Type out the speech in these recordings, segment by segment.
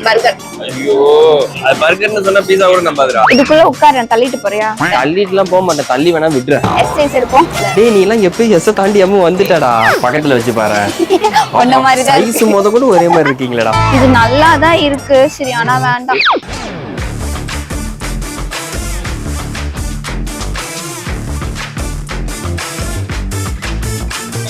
Burger. ஐயோ, அது பர்கர்னு சொன்னா பீஸா கூட நம்பாதுடா. இதுக்குள்ள உட்கார தள்ளிட்டு போறியா? தள்ளிட்டுலாம் போக மாட்டேன், தள்ளி வேணா விட்டுறேன். எஸ்ஐஸ் இருக்கும். டேய், நீ எல்லாம் எப்பயும் எஸ் தாண்டியாம வந்துட்டடா. பக்கத்துல வச்சு பாரு. ஒன்ன மாதிரி தான் சைஸ் மொத கூட ஒரே மாதிரி இருக்கீங்களேடா. இது நல்லா தான் இருக்கு, சரி ஆனா வேண்டாம்.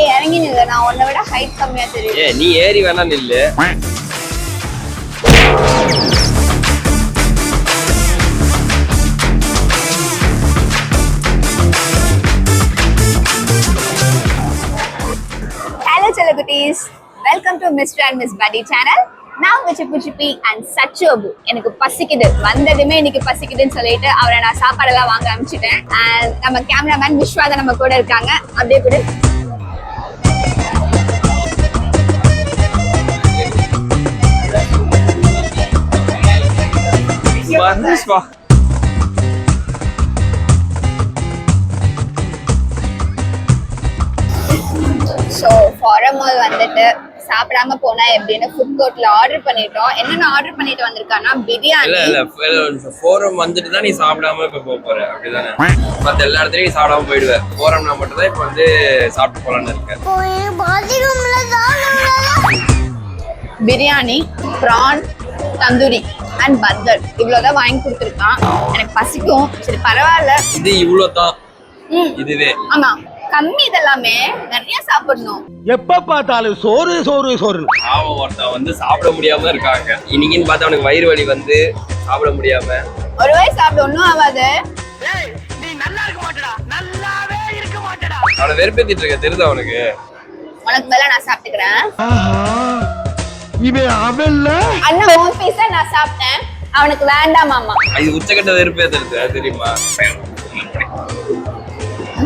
ஏய் இறங்கி நில்ல, நான் உன்னை விட ஹைட் கம்மியா தெரியும். ஏய் நீ ஏறி வேணா நில்லு. Hello Chalakutis, welcome to Mr. and Miss Buddy channel. Now Vichipuchipi and Sachobu. எனக்கு பசிக்குது, வந்ததுமே எனக்கு பசிக்குதுன்னு சொல்லிட்டு அவரை நான் சாப்பாடெல்லாம் வாங்க அனுப்பிச்சிட்டேன். அண்ட் நம்ம கேமராமேன் விஸ்வாதா நம்ம கூட இருக்காங்க. அப்படியே கூட ஸோ ஃபாரம் மால் வந்துட்டு சாப்பிடாம போனா எப்படின்னு ஃபுட் கோர்ட்ல ஆர்டர் பண்ணிட்டோம். என்னென்ன ஆர்டர் பண்ணிட்டு வந்திருக்கானா பிரியாணி. இல்ல ஃபோரம் வந்துட்டு தான் நீ சாப்பிடாம இப்ப போற, அப்படிதானே? மத்த எல்லா இடத்துலயும் நீ சாப்பிடாம போயிடுவ. ஃபோரம்னா மட்டும் தான் இப்ப வந்து சாப்பிட்டு போலான்னு இருக்கேன். Biryani, prawn, tandoori and burger இவ்வளவுதான் வாங்கி கொடுத்துருக்கான். எனக்கு பசிக்கும், சரி பரவாயில்ல. இது இவ்வளவுதான், இதுவே ஆமா கம்மி, இதெல்லாமே நிறைய சாப்பிடணும். எப்ப பார்த்தாலும் சோறு சோறு சோறு. அவன் ஒருத்தன் வந்து சாப்பிட முடியாம இருக்காங்க. இன்னைக்குன்னு பார்த்தா அவனுக்கு வயிறு வலி வந்து சாப்பிட முடியாம. ஒரு வாய் சாப்பிட ஒன்னும் ஆகாது. நீ நல்லா இருக்க மாட்டடா, நல்லாவே இருக்க மாட்டடா. அவனை வெறுப்பேத்திட்டு இருக்க தெரியுதா அவனுக்கு? உனக்கு மேல நான் சாப்பிட்டுக்கிறேன். இவன் அவன்ல அண்ணா உன் பீஸ நான் சாப்பிட்டேன், அவனுக்கு வேண்டாம் மாமா. இது உச்சக்கட்ட வெறுப்பேத்துறது தெரியுமா?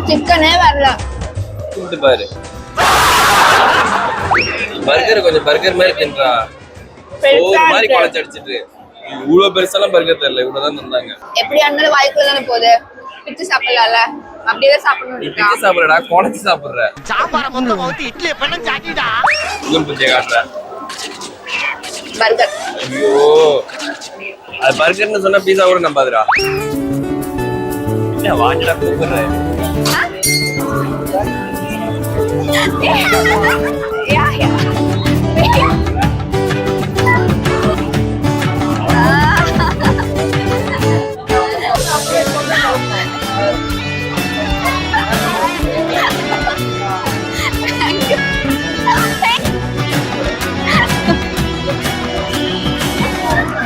சிக்கனே வரல. கூப்பிட்டு பாரு. பர்கர் கொஞ்சம் பர்கர் மாதிரி தின்றா. ஒரு மாதிரி குழச்சு அடிச்சிட்டு. இவ்வளவு பெருசாலாம் பர்கர் தெரியல, இவ்வளவுதான் தந்தாங்க. எப்படி இருந்தாலும் வாய்க்குள்ள தானே போகுது, பிச்சு சாப்பிடலாம்ல. அப்படியே சாப்பிடணும். நீ பிச்சு சாப்பிடுறா, குழச்சு சாப்பிடுற. சாப்பார மொத்தம் ஊத்தி இட்லி பண்ண சாக்கிடா. இன்னும் புத்திய காட்டுற. பர்கர். ஐயோ, அது பர்கர்னு சொன்னா பீஸா கூட நம்பாதுடா. என்ன வாங்கிடா கூப்பிடுற?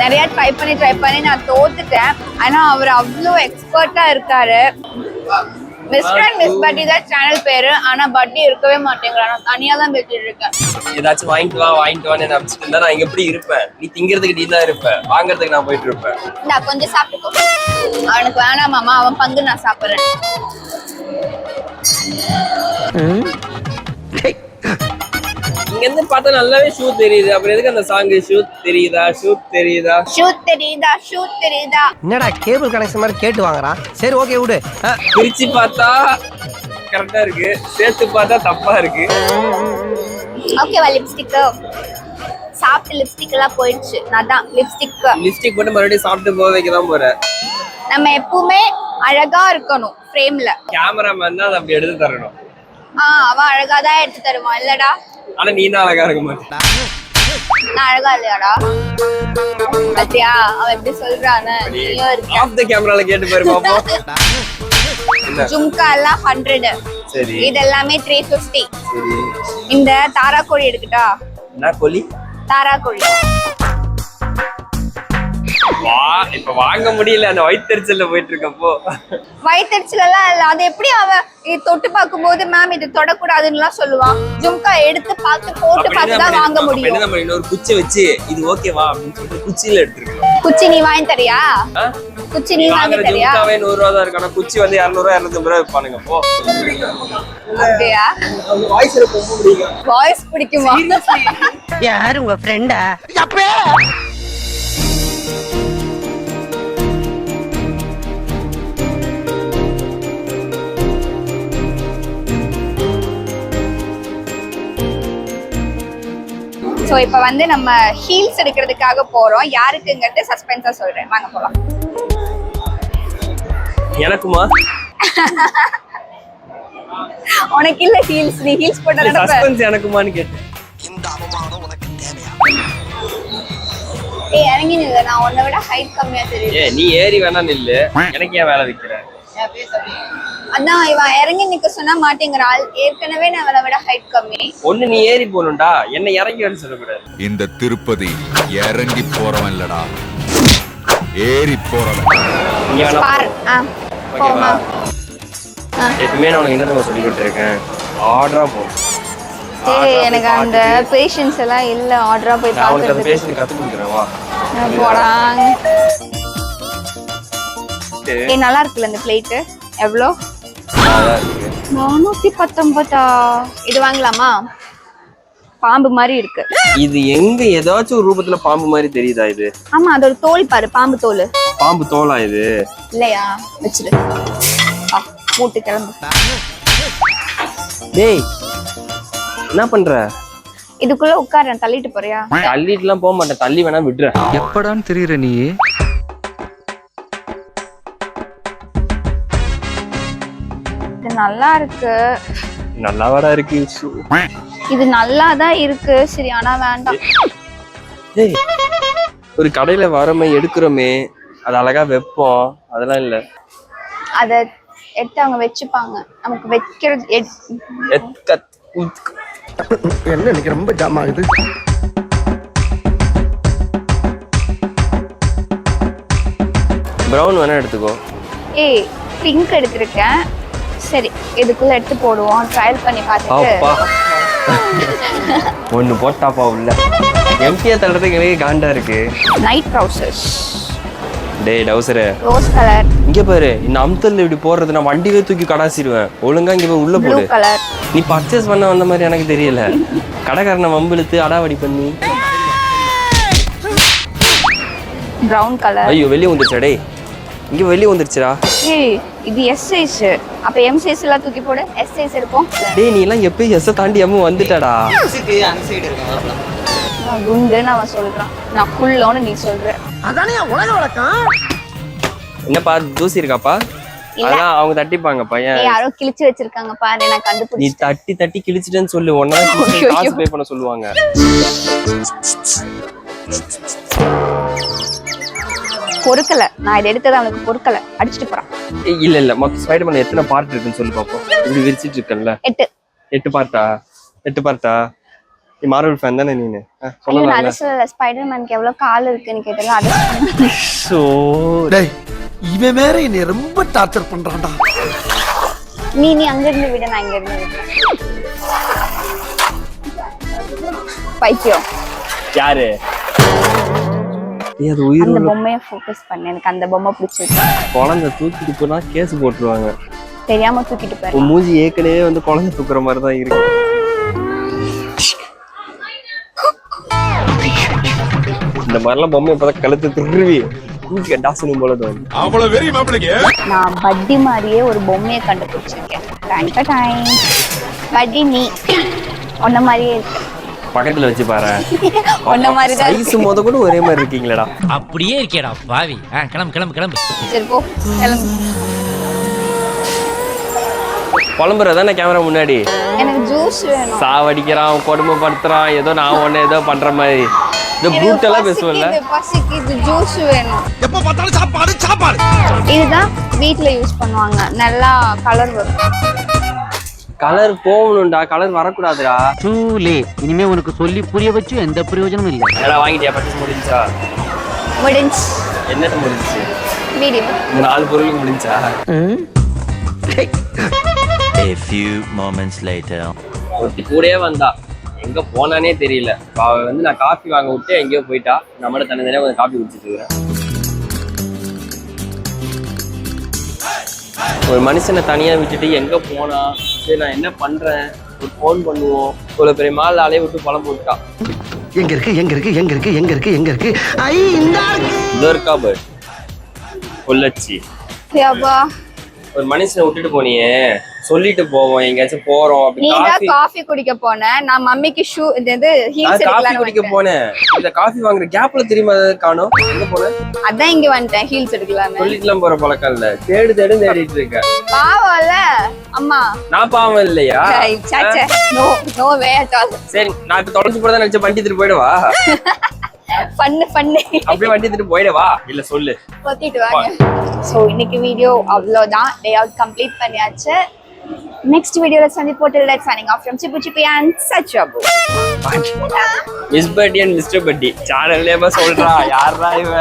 நிறைய ட்ரை பண்ணி நான் தோத்துட்டேன். ஆனா அவர் அவ்வளோ எக்ஸ்பர்ட்டா இருக்காரு. மிஸ்டர் அண்ட் மிஸ் பட்டி தான் சேனல் பேரு, ஆனா பட்டி இருக்கவே மாட்டேங்கிறான். நான் தனியா தான் பேசிட்டு இருக்கேன். ஏதாச்சும் வாங்கிட்டு வான்னு நினைச்சிட்டு இருந்தா நான் இங்க எப்படி இருப்பேன்? நீ திங்கிறதுக்கு நீ தான் இருப்ப, வாங்குறதுக்கு நான் போயிட்டு இருப்பேன். நான் கொஞ்சம் சாப்பிட்டுக்கோ. அவனுக்கு வேணாம் மாமா, அவன் பங்கு நான் சாப்பிடுறேன். இங்க இருந்து பார்த்தா நல்லாவே ஷூ தெரியுது. அப்புறம் எதுக்கு அந்த சாங் ஷூ தெரியுதா ஷூட் தெரியுதா ஷூட் தெரியுதா ஷூட் தெரியுதா? என்னடா கேபிள் கனெக்ஷன் மாதிரி கேட்டு வாங்குறான். சரி ஓகே விடு. பிரிச்சு பார்த்தா கரெக்டா இருக்கு, சேர்த்து பார்த்தா தப்பா இருக்கு. ஓகேவா? லிப்ஸ்டிக் சாப்பிட்டு லிப்ஸ்டிக் எல்லாம் போயிடுச்சு. நான் தான் லிப்ஸ்டிக் போட்டு மறுபடியும் சாப்பிட்டு போக வைக்க தான் போறேன். நம்ம எப்பவுமே அழகா இருக்கணும் ஃப்ரேம்ல. கேமராமேன் தான் அதை அப்படி எடுத்து தரணும். அவன் அழகா தான் எடுத்து தருவான் இல்லடா? ஆனா நீ தான் அழகா இருக்க மாட்டேன். நான் அழகா இல்லையாடா? பத்தியா அவன் எப்படி சொல்றானு? ஆஃப் தி கேமரால கேட்டு பாரு பாப்போம். ஜும்கா எல்லாம் 100. சரி, இதெல்லாமே 350. சரி, இந்த தாரா கோழி எடுக்கட்டா? என்ன கோழி? தாரா கோழி. வா, இப்ப வாங்க முடியல, அந்த வயித்தெரிச்சல்ல போயிட்டு இருக்கப்போ. வயித்தெரிச்சல் எல்லாம் இல்ல. அது எப்படி அவன் தொட்டு பார்க்கும்போது மேம் இது தொடக்கூடாதுன்னு எல்லாம் சொல்லுவான். ஜும்கா எடுத்து பார்த்து போட்டு பார்த்து தான் வாங்க முடியும். நம்ம இன்னொரு குச்சி வச்சு இது ஓகேவா அப்படின்னு சொல்லிட்டு குச்சியில எடுத்துருக்கோம். குச்சி நீ வாங்கி தரியா? குச்சி நீ வாங்கி தரியா? ஜும்காவே 100 ரூபா தான் இருக்கு, ஆனா குச்சி வந்து 200 ரூபா 250 ரூபா விற்பானுங்க. போ. அப்படியா? வாய்ஸ் பிடிக்குமா? யாரு உங்க ஃப்ரெண்டா? அப்பே ஸோ இப்போ வந்து நம்ம ஹீல்ஸ் எடுக்கிறதுக்காக போறோம். யாருக்குங்கிறது சஸ்பென்ஸா சொல்றேன். வாங்க போலாம். எனக்குமா? உனக்கு இல்ல ஹீல்ஸ், நீ ஹீல்ஸ் போட்டா நடப்ப. சஸ்பென்ஸ் எனக்குமான்னு கேட்டேன். இந்த அவமானம் உனக்கு தேவையா? ஏய் இறங்கி நில்லு, நான் உன்னை விட ஹைட் கம்மியா தெரியும். நீ ஏறி வேணா நில்லு, எனக்கு ஏன் வேலை வைக்கிற? அதான் இவன் இறங்கி நிக்க சொன்னா மாட்டேங்கிறாள். ஏற்கனவே நான் அவளை விட ஹைட் கம்மி. ஒண்ணு நீ ஏறி போகணும்டா, என்ன இறங்கி வந்து சொல்லக்கூடாது. இந்த திருப்பதி இறங்கி போறவன் இல்லடா, ஏறி போறவன். நீ வேணா பாரு. போமா. எப்பவுமே நான் உனக்கு என்ன சொல்லி கொடுத்துருக்கேன், ஆர்டரா போ. ஏய் எனக்கு அந்த பேஷன்ஸ் எல்லாம் இல்ல. ஆர்டரா போய் நான் உனக்கு அந்த பாக்குறது. பேசி கத்து கொடுக்குறேன் வா. போறாங்க. ஏய் நல்லா இருக்குல்ல இந்த பிளேட்? எவ்வளோ? 419. இது வாங்கலாமா? பாம்பு மாதிரி இருக்கு. இது எங்க ஏதாச்சும் ஒரு ரூபத்துல பாம்பு மாதிரி தெரியுதா இது? ஆமா அதோட தோல் பாரு, பாம்பு தோல். பாம்பு தோலா இது? இல்லையா? வச்சிரு. மூட்டு கிளம்பு. டேய் என்ன பண்ற? இதுக்குள்ள உட்கார, தள்ளிட்டு போறியா? தள்ளிட்டு எல்லாம் போக மாட்டேன், தள்ளி வேணா விடுற. எப்படான்னு தெரியுற நீ? இது நல்லா இருக்கு. நல்லாவாடா இருக்கு. இது நல்லா தான் இருக்கு. சரி ஆனா வேண்டாம். டேய் ஒரு கடையில வரமே எடுக்கிறோமே, அது அழகா வைப்போம், அதெல்லாம் இல்ல. அத எடுத்து அவங்க வச்சுப்பாங்க. நமக்கு வைக்கிறது என்ன இன்னைக்கு ரொம்ப ஜாம் ஆகுது. பிரவுன் வேணா எடுத்துக்கோ. ஏய் பிங்க் எடுத்திருக்கேன். சரி இதுக்குள்ள எடுத்து போடுவோம், ட்ரையல் பண்ணி பார்த்துட்டு. அப்பா ஒண்ணு போட்டாப்பா உள்ள. எம்டியா தள்ளுறதுக்கு எனக்கு காண்டா இருக்கு. Night trousers. டேய் டவுசரு ரோஸ் கலர். இங்க பாரு, இந்த அம்தல்ல இப்படி போடுறது நான் வண்டியிலே தூக்கி கடாசிடுவேன். ஒழுங்கா இங்க போய் உள்ள ப்ளூ போடு. கலர். நீ பர்ச்சேஸ் பண்ண வந்த மாதிரி எனக்கு தெரியல. கடைக்காரனை வம்பிழுத்து அடாவடி பண்ணி. Brown colour. ஐயோ வெளியே வந்துருச்சா? டேய் இங்க வெளியே வந்துருச்சுடா. ஏய் இது எஸ் சைஸ். அப்ப எம் சைஸ் எல்லாம் தூக்கி போடு, எஸ் சைஸ் இருக்கும். டேய் நீ எல்லாம் எப்பயும் எஸ் தாண்டி எம் வந்துட்டடா. நான் குண்டுன்னு அவன் சொல்றான், நான் குள்ளோன்னு நீ சொல்ற. அதானே உலக வழக்கம். என்னப்பா தூசி இருக்காப்பா? இல்ல. அதான் அவங்க தட்டிப்பாங்க பையன். ஏய் யாரோ கிழிச்சு வச்சிருக்காங்க பாரு, நான் நீ கண்டுபிடிச்சேன். தட்டி தட்டி கிழிச்சிட்டேன்னு சொல்லு, ஒன்னா காசு பே பண்ண சொல்லுவாங்க. பொறுக்கல, நான் இதை எடுத்தது அவனுக்கு பொறுக்கல, அடிச்சிட்டு போறான். ஏய், இல்ல இல்ல மொத்தம் ஸ்பைடர்மேன் எத்தனை பார்ட் இருக்குன்னு சொல்லி பாப்போம். இப்படி விரிச்சிட்டு இருக்கல்ல. 8. 8 பார்ட்டா? 8 பார்ட்டா? நீ மார்வல் ஃபேன் தானே நீனு? ஐயோ நான் சொல்லலாம். அதை சொல்லல. ஸ்பைடர்மேனுக்கு எவ்வளவு கால் இருக்குன்னு கேட்டல, அதை சொன்னேன். சோ டேய் இவன் வேற என்னை ரொம்ப டார்ச்சர் பண்றான்டா. நீ அங்க இருந்து விட, நான் இங்க இருந்து விடுறேன். பைத்தியம். யாரு? ஏய் அது உயிர் அந்த உள்ள பொம்மையை ஃபோக்கஸ் பண்ணு, எனக்கு அந்த பொம்மை பிடிச்சிருக்கு. குழந்தை தூக்கிட்டு போனா கேஸ் போட்டுருவாங்க. தெரியாம தூக்கிட்டு உன் போயிடலாம். மூஞ்சி ஏற்கனவே வந்து குழந்தை தூக்குற மாதிரி தான் இருக்கு. இந்த மாதிரிலாம் பொம்மை இப்பதான் கழுத்து திருவி டாசனும் போல தோணும். அவ்வளவு வெறி மாப்பிளைக்கு. நான் பட்டி மாதிரியே ஒரு பொம்மையை கண்டுபிடிச்சிருக்கேன். பட்டி நீ உன்ன மாதிரியே இருக்கு. பக்கத்துல வச்சு பாரு. உன்ன மாதிரி தான் சைஸ் முத கூட ஒரே மாதிரி இருக்கீங்களடா. அப்படியே இருக்கேடா பாவி. கிளம்பு கிளம்பு கிளம்பு. சரி போ கிளம்பு. புலம்புறதானே கேமரா முன்னாடி. எனக்கு ஜூஸ் வேணும். சாவடிக்கிறான், கொடுமைப்படுத்துறான், ஏதோ நான் ஒண்ணு ஏதோ பண்ற மாதிரி. இந்த ப்ரூட்டலா பேசுவல. பசிக்குது, ஜூஸ் வேணும். எப்ப பார்த்தாலும் சாப்பாடு சாப்பாடு. இதுதான் வீட்ல யூஸ் பண்ணுவாங்க, நல்லா கலர் வரும். Colour போகணும்டா, colour வரக்கூடாதுடா. டூலே இனிமே உனக்கு சொல்லி புரிய வச்சு எந்த பிரயோஜனமும் இல்லை. ஏடா வாங்கிட்டியா? பர்ச்சேஸ் முடிஞ்சா? முடிஞ்சு. என்னது முடிஞ்சுச்சு? வீடியோ. இந்த 4 பொருளும் முடிஞ்சா? A few moments later. ஒருத்தி கூடயே வந்தா, எங்க போனானே தெரியல. அவ வந்து நான் காஃபி வாங்க விட்டு எங்கேயோ போயிட்டா. நம்மள தனித்தனியா கொஞ்சம் காஃபி குடிச்சிட்டு இருக்கிறேன். ஒரு மனுஷனை தனியா விட்டுட்டு எங்க போனா? சரி நான் என்ன பண்றேன், ஒரு ஃபோன் பண்ணுவோம். இவ்வளவு பெரிய மால் ஆளையே விட்டு பழம் போட்டுட்டா. எங்க இருக்கு எங்க இருக்கு எங்க இருக்கு எங்க இருக்கு எங்க இருக்கு? ஐ இந்த இதோ இருக்கா பேர்ட் பொள்ளச்சி. அப்பா ஒரு மனுஷனை விட்டுட்டு போனியே, சொல்லிட்டு போவோம் எங்கேயாச்சும் போறோம் அப்படி நீ தான் காஃபி காஃபி குடிக்க போன நான் மம்மிக்கு ஷூ இது ஹீல்ஸ் காஃபி எடுக்கலாம்னு குடிக்க வந்தேன். போனேன் இந்த காஃபி வாங்குற கேப்ல திரும்ப அதை காணோம் எங்க போனேன் அதான் இங்க வந்துட்டேன் ஹீல்ஸ் எடுக்கலாம்னு. சொல்லிட்டுலாம் போற பழக்கம் இல்ல தேடிட்டு இருக்க பாவம்ல அம்மா. நான் பாவம் இல்லையா சச்சே no no way at all. சரி நான் இப்ப தொலைஞ்சு போறதா நினைச்ச வண்டி எடுத்துட்டு போயிடவா பண்ணு அப்படியே வண்டி எடுத்துட்டு போயிடவா இல்ல சொல்லு கொத்திட்டு வாங்க. சோ இன்னைக்கு வீடியோ அவ்வளவுதான். லே அவுட் கம்ப்ளீட் பண்ணியாச்சு. நெக்ஸ்ட் வீடியோல சந்திப்போம். till then signing off from Chipu Chippy and Sachabu. Miss பட்டி அண்ட் மிஸ்டர் பட்டி சேனல்லேயே சொல்றா யாரா இவ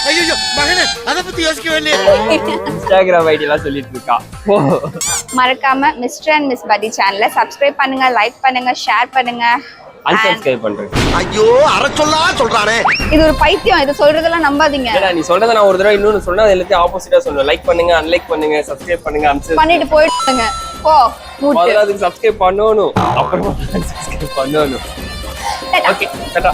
ஐயோ மகனே அத பத்தி யோசிக்கவே இல்லையே. இன்ஸ்டாகிராம் ஐடி எல்லாம் சொல்லிட்டு இருக்கா மறக்காம மிஸ்டர் அண்ட் மிஸ் பட்டி சேனலை சப்ஸ்கிரைப் பண்ணுங்க, லைக் பண்ணுங்க, ஷேர் பண்ணுங்க. அன்சப்ஸ்கிரைப் பண்றேன். ஐயோ அற சொல்றானே. இது ஒரு பைத்தியம். இது சொல்றதெல்லாம் நம்பாதீங்க. ஏடா நீ சொல்றத நான் ஒரு தடவை இன்னொன்னு சொன்னா அது எல்லாத்தையும் ஆப்போசிட்டா சொல்லுவேன். லைக் பண்ணுங்க, அன்லைக் பண்ணுங்க, சப்ஸ்கிரைப் பண்ணுங்க, unsubscribe பண்ணிட்டு போயிடுங்க. போ மூட்டு. முதல்ல அதுக்கு சப்ஸ்கிரைப் பண்ணணும், அப்புறமா சப்ஸ்கிரைப் பண்ணணும். ஓகே டாடா.